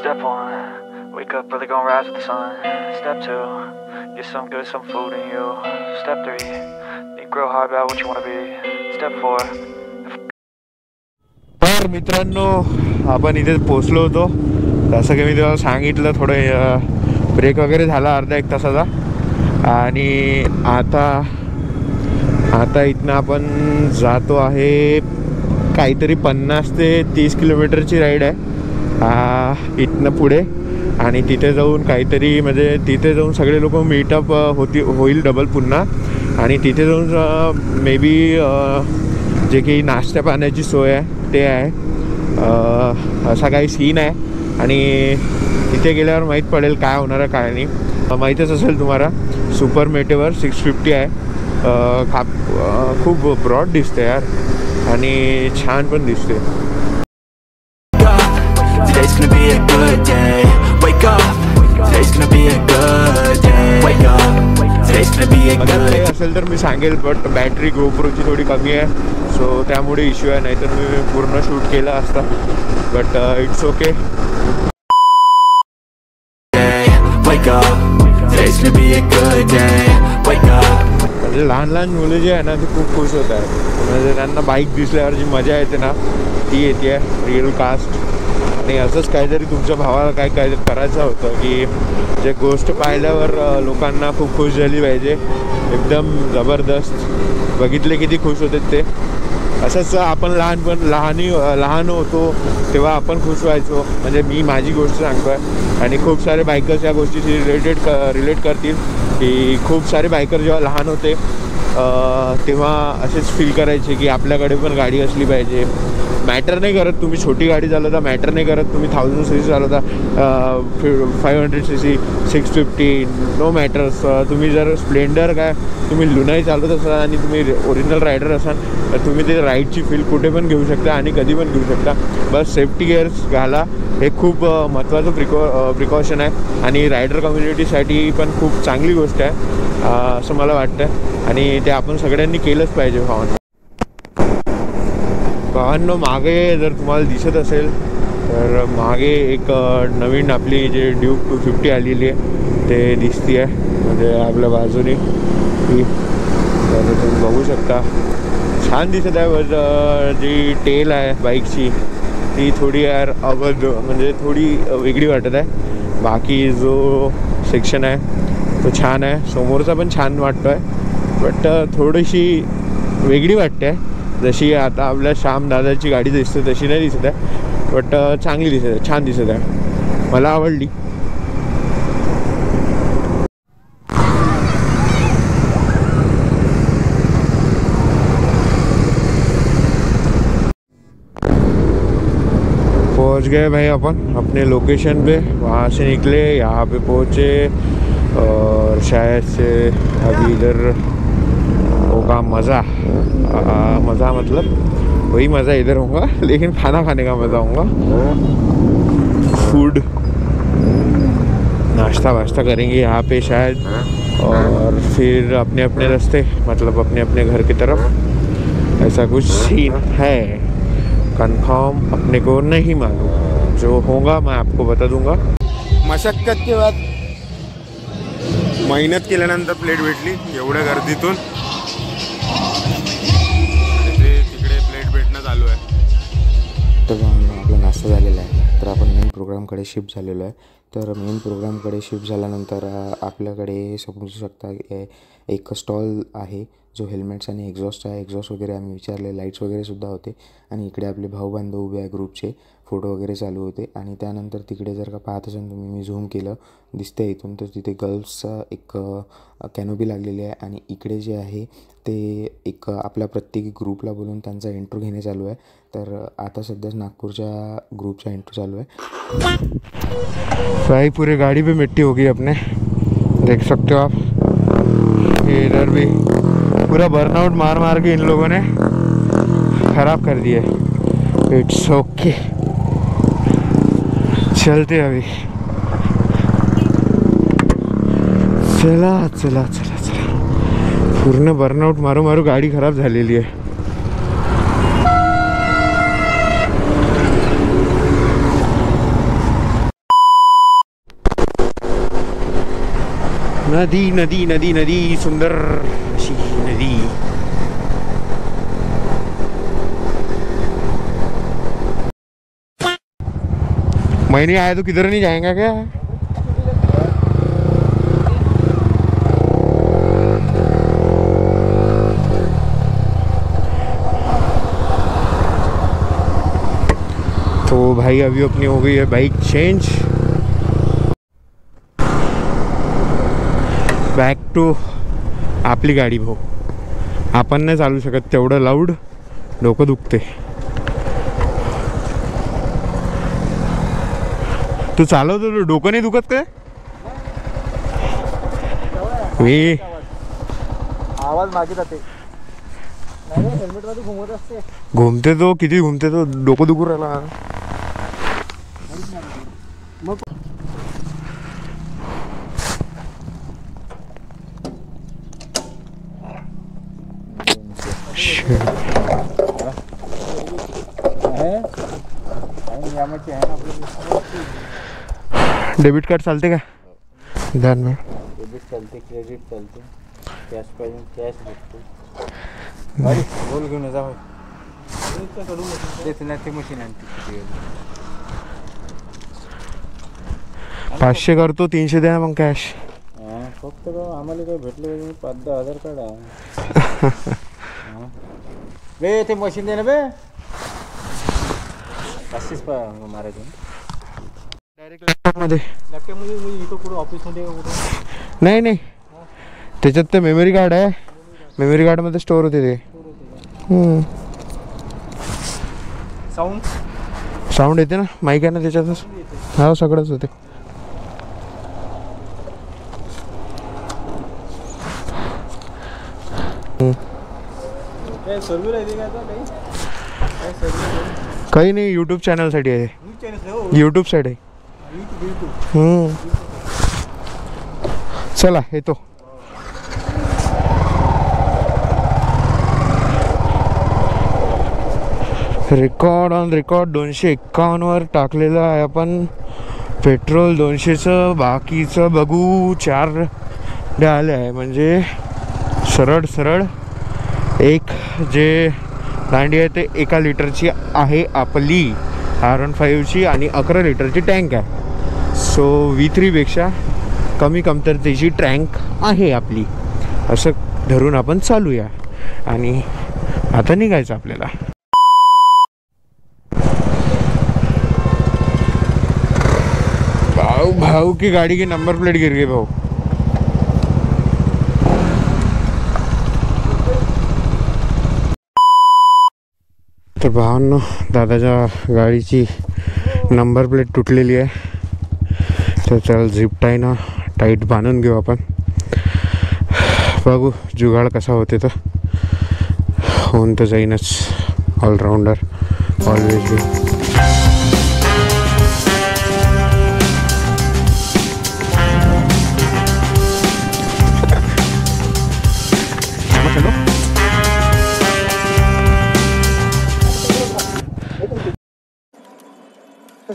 Step 1, wake up early, gonna rise with the sun. Step 2, get some good, some food in you. Step 3, think grow hard about what you want to be. Step 4. तर मित्रांनो, आपण इथे पोचलो होतो. जसं की मी तुम्हाला सांगितलं, थोडं ब्रेक वगैरे झाला अर्धा एक तासाचा. आणि आता इथनं आपण जातो आहे. काहीतरी 50 ते 30 किलोमीटरची राईड आहे इथनं पुढे. आणि तिथे जाऊन काहीतरी म्हणजे तिथे जाऊन सगळे लोक मीटअप होईल डबल पुन्हा. आणि तिथे जाऊन मे बी जे काही नाश्ता पाण्याची सोय आहे ते आहे. असा काही सीन आहे. आणि तिथे गेल्यावर माहीत पडेल काय होणार आहे काय नाही. माहीतच असेल तुम्हाला, सुपर मेटेवर 650 आहे. खूप ब्रॉड दिसते यार आणि छान पण दिसते. Today's gonna be a good day. Wake up. Today's gonna be a good day. Wake up. Today's gonna be a good day. असेल तर मी सांगेल, बट बॅटरी गोप्रोची थोडी कमी आहे, सो त्यामुळे इश्यू आहे. नाहीतर मी पूर्ण शूट केला असता, but it's okay. Wake up. Today's gonna be a good day. Wake up. म्हणजे लहान मुलं जे आहे ना ते खूप खुश होत आहेत. म्हणजे त्यांना बाईक दिसल्यावर जी मजा येते ना ती येते रिअल कास्ट. आणि असंच काहीतरी तुमच्या भावाला काय करायचं होतं की जे गोष्ट पाहिल्यावर लोकांना खूप खुश झाली पाहिजे. एकदम जबरदस्त. बघितले किती खुश होते ते. असंच आपण लहान होतो तेव्हा आपण खुश व्हायचो. म्हणजे मी माझी गोष्ट सांगतो आहे आणि खूप सारे बायकर्स या गोष्टीशी रिलेट करतील की खूप सारे बायकर जेव्हा लहान होते तेव्हा असेच फील करायचे की आपल्याकडे पण गाडी असली पाहिजे. मॅटर नाही करत तुम्ही छोटी गाडी चालवता, मॅटर नाही करत तुम्ही 1000 cc चालवता, 500 cc, 650, नो मॅटर्स. तुम्ही जर स्प्लेंडर काय तुम्ही लुनाई चालवत असाल आणि तुम्ही ओरिजिनल रायडर असाल तर तुम्ही ते राईडची फील कुठे पण घेऊ शकता आणि कधी पण घेऊ शकता. बस सेफ्टी गिअर्स घाला, हे खूप महत्त्वाचं प्रिकॉशन आहे आणि रायडर कम्युनिटीसाठी पण खूप चांगली गोष्ट आहे असं मला वाटतं. आणि ते आपण सगळ्यांनी केलंच पाहिजे. भावांनो, मागे जर तुम्हाला दिसत असेल तर मागे एक नवीन आपली जे ड्यूक 250 आलेली आहे ते दिसती आहे. म्हणजे आपल्या बाजूने ती तर तुम्ही बघू शकता, छान दिसत आहे. जी टेल आहे बाईकची ती थोडी यार अवध म्हणजे थोडी वेगळी वाटत आहे. बाकी जो सेक्शन आहे तो छान आहे. समोरचा पण छान वाटतो आहे, बट थोडीशी वेगळी वाटते आहे. जशी आता आपल्या श्याम दादाची गाडी दिसते तशी नाही दिसत आहे, बट चांगली दिसत आहे, छान दिसत आहे, मला आवडली. पहुंच गए भाई अपन अपने लोकेशन पे. वहाँ से निकले, यहाँ पे पहुँचे और शायद से अभी इधर होगा मज़ा. मज़ा मतलब वही मज़ा इधर होगा, लेकिन खाना खाने का मज़ा होगा. फूड नाश्ता वाश्ता करेंगे यहाँ पे शायद, और फिर अपने अपने रास्ते मतलब अपने अपने घर की तरफ. ऐसा कुछ सीन है. कंफर्म अपने को नहीं मालूम, जो होगा मैं आपको बता दूंगा. मशक्कत के बाद मेहनत केल्यानंतर प्लेट भेटली एवढ्या गर्दीतून. तिकडे प्लेट भेटणं चालू आहे. तर आपला नाश्ता झालेला आहे, तर आपण मेन प्रोग्रामकडे शिफ्ट झालेलो आहे. तर मेन प्रोग्रामकडे शिफ्ट झाल्यानंतर आपल्याकडे समजू शकता एक स्टॉल आहे जो हेल्मेट्स आणि एक्झॉस्ट आहे. एक्झॉस्ट वगैरे आम्ही विचारले, लाईट्स वगैरे सुद्धा होते. आणि इकडे आपले भाऊबांधव उभे आहे, ग्रुपचे फोटो वगैरे चालू होते. आणि त्यानंतर तिकडे जर का पाहत असाल तुम्ही, मी झूम केलं दिसते इथून, तर तिथे गर्ल्सचा एक कॅनोपी लागलेली आहे. आणि इकडे जे आहे ते एक आपल्या प्रत्येक ग्रुपला बोलून त्यांचा इंट्रो घेणे चालू आहे. तर आता सध्या नागपूरच्या ग्रुपचा इंट्रो चालू आहे. भाई पूरी गाड़ी पे मिट्टी हो गई अपने, देख सकते हो आप. इधर भी पूरा बर्नआउट मार के इन लोगों ने ख़राब कर दिया. इट्स ओके, चलते अभी. चला चला चला चला. पूर्ण बर्नआउट मारू गाडी खराब झालेली आहे. नदी नदी नदी नदी सुंदर अशी नदी. मैंने आया तो किधर नहीं जाएगा क्या? तो भाई अभी अपनी हो गई है बाइक चेंज. बॅक टू आपली गाडी. भाऊ आपण नाही चालू शकत तेवढं लाऊड, डोकं दुखते. तू चालवतो डोकं नाही दुखत काय? मी आवाज मागे जाते. हेल्मेट मध्ये घुमत असते. घुमते तो किती घुमते तो, डोकं दुखू राहिला. डेबिट कार्ड चालते का? ध्यान में डेबिट चालते, क्रेडिट चालते, कॅश पाहिजे कॅश भेटते. बोल घेऊन जा. देते ना ते मशीन आणते. 500 करतो, 300 द्या मग कॅश. फक्त आम्हाला काय भेटलं पाहिजे. 5-10 हजार काढा. बे ते मशीन दे ना बे. 500 मारायचं डायरेक्ट लॅपटॉपमध्ये. लॅपटॉपमध्ये इथं कुठं ऑफिसमध्ये कुठं नाही नाही, त्याच्यात ते मेमरी कार्ड आहे. मेमरी कार्डमध्ये स्टोअर होते ते. साऊंड येते ना, माईक आहे ना त्याच्यातच. हा सगळंच होते. सर्व्हिस आहे का काही नाही, यूट्यूब चॅनलसाठी आहे. यूट्यूब साईड आहे. चला येतो. रेकॉर्ड ऑन रेकॉर्ड 251 वर टाकलेलं आहे आपण. पेट्रोल 200चं, बाकीचं बघू 4 आले आहे. म्हणजे सरळ सरळ एक जे दांडी आहे ते 1 लिटरची आहे आपली R15ची आणि 11 लिटरची टँक आहे. सो V3पेक्षा कमी कमतरतेची टँक आहे आपली, असं धरून आपण चालूया. आणि आता निघायचं आपल्याला. भाऊ की गाड़ी की नंबर प्लेट गिर गई भाऊ. तर भावांनो, दादाच्या गाडीची नंबर प्लेट तुटलेली आहे. तर चल झिप टाईनं टाईट बांधून घेऊ आपण. बघू जुगाड कसा होते. तर होऊन तर जाईनच. All-rounder always be.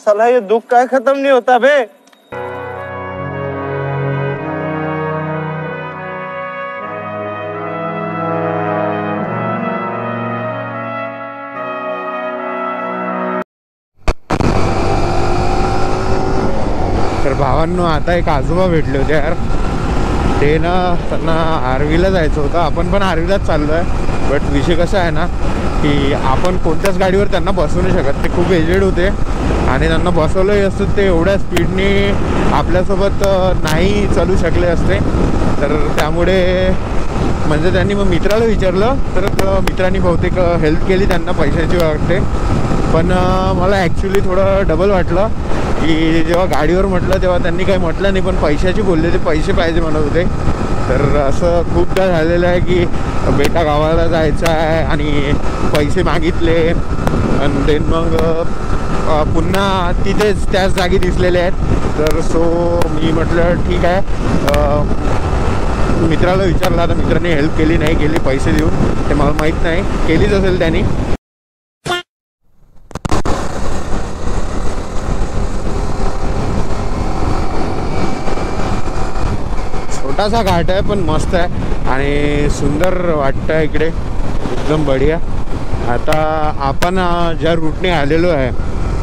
साला ये दुख का खत्म नहीं होता बे. तर भावांनो, आता एक आजोबा भेटले होते यार. ते ना, त्यांना आर्वीला जायचं होतं. आपण पण आर्वीलाच चाललो आहे. बट विषय कसा आहे ना, की आपण कोणत्याच गाडीवर त्यांना बसवू नाही शकत. ते खूप एजेड होते आणि त्यांना बसवलंही असतं ते एवढ्या स्पीडने आपल्यासोबत नाही चालू शकले असते. तर त्यामुळे म्हणजे त्यांनी मग मित्राला विचारलं, तर मित्रांनी बहुतेक हेल्प केली त्यांना पैशाची वाटते. पण मला ॲक्च्युली थोडं डबल वाटलं की जेव्हा गाडीवर म्हटलं तेव्हा त्यांनी काही म्हटलं नाही, पण पैशाची बोलले. ते पैसे पाहिजे म्हणत होते. तर असं खूपदा झालेलं आहे की बेटा गावाला जायचं आहे आणि पैसे मागितले आणि देन मग पुन्हा तिथेच त्याच जागी दिसलेले आहेत. तर सो मी म्हटलं ठीक आहे. मित्राला विचारलं, आता मित्राने हेल्प केली नाही केली पैसे देऊन ते मला माहीत नाही. केलीच असेल त्यांनी. छोटासा घाट आहे पण मस्त आहे आणि सुंदर वाटतं इकडे, एकदम बढिया. आता आपण ज्या रूटने आलेलो आहे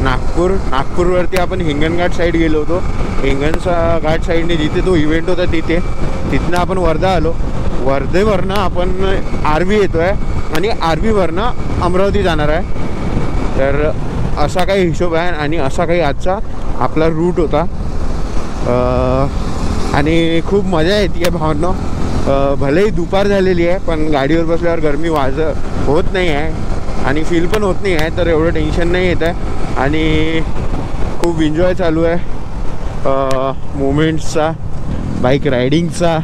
नागपूरवरती आपण हिंगणघाट साईड गेलो होतो. हिंगणचा घाट साईडने जिथे तो इव्हेंट होता तिथनं आपण वर्धा आलो. वर्धेवरनं आपण आर्वी येतो आहे आणि आर्वीवरनं अमरावती जाणार आहे. तर असा काही हिशोब आहे आणि असा काही आजचा आपला रूट होता. आणि खूप मजा येते आहे भावनो. भलेही दुपार झालेली आहे पण गाडीवर बसल्यावर गरमी होत नाही आहे आणि फील पण होत नाही आहे, तर एवढं टेन्शन नाही येत आहे आणि खूप एन्जॉय चालू आहे. मोमेंट्सचा, बाईक रायडिंगचा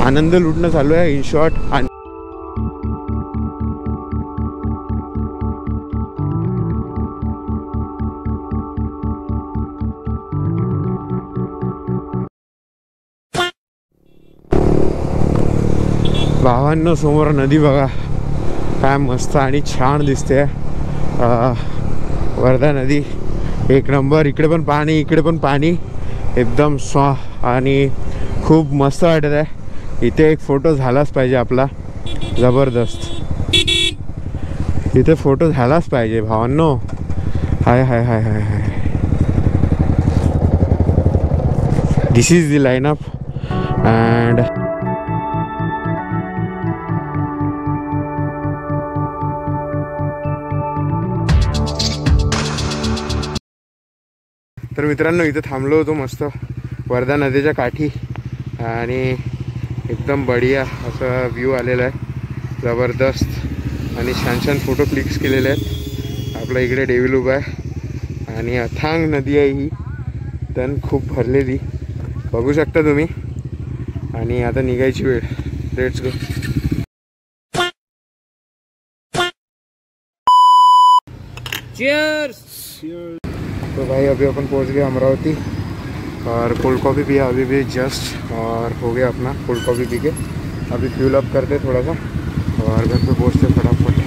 आनंद लुटणं चालू आहे इन शॉर्ट. आणि भावांनो समोर नदी बघा, काय मस्त आणि छान दिसते. वर्धा नदी एक नंबर. इकडे पण पाणी, इकडे पण पाणी, एकदम आणि खूप मस्त वाटत आहे. इथे एक फोटो झालाच पाहिजे आपला, जबरदस्त. इथे फोटो झालाच पाहिजे भावांनो. Hi hi hi hi hi. This is the lineup and तर मित्रांनो इथं थांबलो होतो मस्त वर्धा नदीच्या काठी आणि एकदम बढिया असा व्ह्यू आलेला आहे, जबरदस्त. आणि छान छान फोटो क्लिक्स केलेले आहेत. आपल्या इकडे डेव्हिल उभा आहे आणि अथांग नदी आहे ही, तण खूप भरलेली बघू शकता तुम्ही. आणि आता निघायची वेळ. Let's go. चीयर्स. तो भाई अभी अपन पहुंच गए अमरावती और कोल्ड कॉफ़ी पिया अभी भी जस्ट, और हो गया अपना कोल्ड कॉफ़ी पी के. अभी फ्यूल अप करते थोड़ा सा और घर पे पहुंचते फटाफट.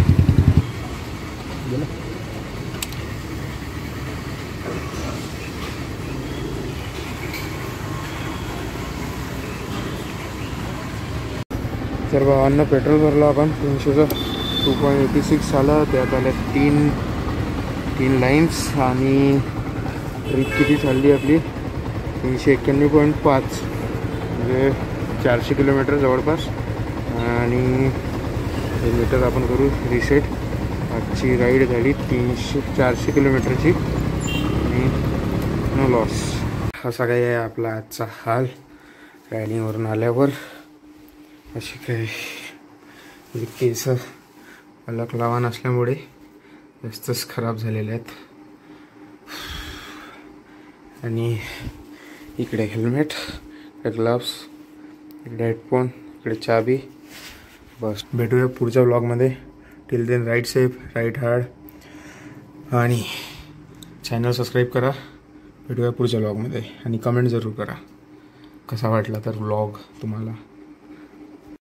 तर भावांना पेट्रोल भरलं आपण 300चं, 2.86 आलं. त्यात आल्या तीन लाईन्स आणि ट्रिप किती चालली आपली 391.5, म्हणजे 400 किलोमीटर जवळपास. आणि हे मीटर आपण करू रिसेट. आजची राईड झाली 400 किलोमीटरची आणि नो लॉस. असा काही आहे आपला आजचा हाल रायडिंगवरून आल्यावर. अशी काही केस अलग लावा नसल्यामुळे जास्तच खराब झालेले आहेत. आणि इकडे हेल्मेट, इकडे ग्लव्स, इकडे हेडफोन, इकडे चाबी. बस भेटूया पुढच्या व्लॉगमध्ये. Till then ride safe, ride hard आणि चॅनल सबस्क्राईब करा. भेटूया पुढच्या व्लॉगमध्ये आणि कमेंट जरूर करा कसा वाटला तर व्लॉग तुम्हाला.